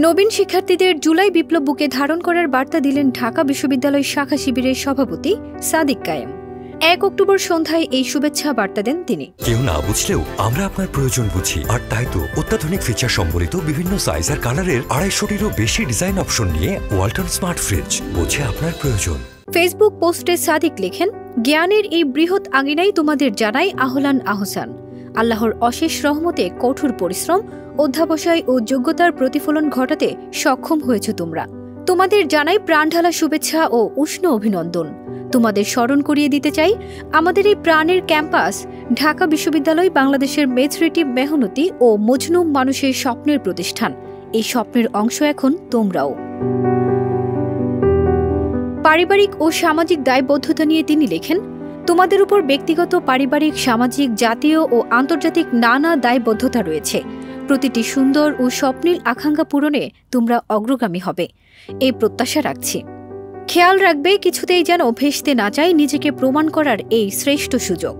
নবীন শিক্ষার্থীদের জুলাই বিপ্লব বুকে ধারণ করার বার্তা দিলেন ঢাকা বিশ্ববিদ্যালয় শাখা শিবিরের সভাপতি সাদিক কায়েম। 1 অক্টোবর সন্ধ্যায় এই শুভেচ্ছা বার্তা দেন তিনি। কেউ না বুঝলেও আমরা আপনার প্রয়োজন বুঝি, আর তাই তো অত্যাধুনিক ফিচার সম্বলিত বিভিন্ন সাইজ আর কালারের 250-টিরও বেশি ডিজাইন অপশন নিয়ে ওয়ালটন স্মার্ট ফ্রিজ বোঝে আপনার প্রয়োজন। ফেসবুক পোস্টে সাদিক লেখেন, জ্ঞানের এই বৃহৎ আঙিনায় তোমাদের জানাই আহলান আহসান। আল্লাহর অশেষ রহমতে কঠোর পরিশ্রম, অধ্যাবসায় ও যোগ্যতার প্রতিফলন ঘটাতে সক্ষম হয়েছ তোমরা। তোমাদের জানাই প্রাণঢালা শুভেচ্ছা ও উষ্ণ অভিনন্দন। তোমাদের স্মরণ করিয়ে দিতে চাই, আমাদের এই প্রাণের ক্যাম্পাস ঢাকা বিশ্ববিদ্যালয় বাংলাদেশের মেজরিটি মেহনতি ও মজলুম মানুষের স্বপ্নের প্রতিষ্ঠান। এই স্বপ্নের অংশ এখন তোমরাও। পারিবারিক ও সামাজিক দায়বদ্ধতা নিয়ে তিনি লেখেন, তোমাদের উপর ব্যক্তিগত, পারিবারিক, সামাজিক, জাতীয় ও আন্তর্জাতিক নানা দায়বদ্ধতা রয়েছে। প্রতিটি সুন্দর ও স্বপ্নিল আকাঙ্ক্ষা পূরণে তোমরা অগ্রগামী হবে, এই প্রত্যাশা রাখছি। খেয়াল রাখবে, কিছুতেই যেন ভেস্তে না চাই নিজেকে প্রমাণ করার এই শ্রেষ্ঠ সুযোগ।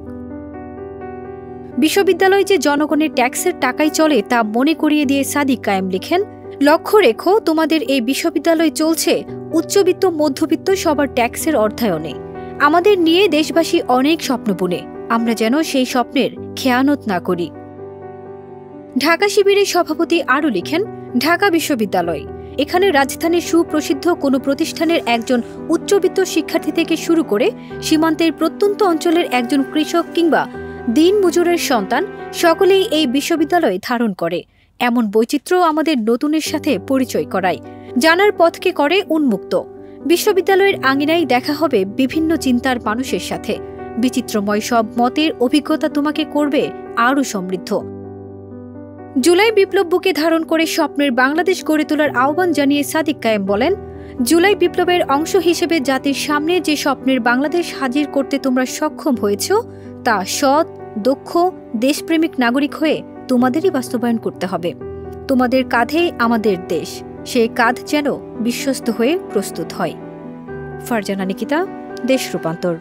বিশ্ববিদ্যালয় যে জনগণের ট্যাক্সের টাকায় চলে তা মনে করিয়ে দিয়ে সাদিক কায়েম লিখেন, লক্ষ্য রেখো তোমাদের এই বিশ্ববিদ্যালয় চলছে উচ্চবিত্ত, মধ্যবিত্ত সবার ট্যাক্সের অর্থায়নে। আমাদের নিয়ে দেশবাসী অনেক স্বপ্ন বুনে, আমরা যেন সেই স্বপ্নের খেয়ানত না করি। ঢাকা শিবিরের সভাপতি আরও লিখেন, ঢাকা বিশ্ববিদ্যালয় এখানে রাজধানীর সুপ্রসিদ্ধ কোনো প্রতিষ্ঠানের একজন উচ্চবিত্ত শিক্ষার্থী থেকে শুরু করে সীমান্তের প্রত্যন্ত অঞ্চলের একজন কৃষক কিংবা দিন মজুরের সন্তান সকলেই এই বিশ্ববিদ্যালয় ধারণ করে। এমন বৈচিত্র্য আমাদের নতুনের সাথে পরিচয় করায়, জানার পথকে করে উন্মুক্ত। বিশ্ববিদ্যালয়ের আঙিনায় দেখা হবে বিভিন্ন চিন্তার মানুষের সাথে। বিচিত্রময় সব মতের অভিজ্ঞতা তোমাকে করবে আরও সমৃদ্ধ। জুলাই বিপ্লব বুকে ধারণ করে স্বপ্নের বাংলাদেশ গড়ে তোলার আহ্বান জানিয়ে সাদিক কায়েম বলেন, জুলাই বিপ্লবের অংশ হিসেবে জাতির সামনে যে স্বপ্নের বাংলাদেশ হাজির করতে তোমরা সক্ষম হয়েছ, তা সৎ, দক্ষ, দেশপ্রেমিক নাগরিক হয়ে তোমাদেরই বাস্তবায়ন করতে হবে। তোমাদের কাঁধেই আমাদের দেশ, সেই কাঁধ যেন বিশ্বস্ত হয়ে প্রস্তুত হয়। ফারজানা নিকিতা, দেশ রূপান্তর।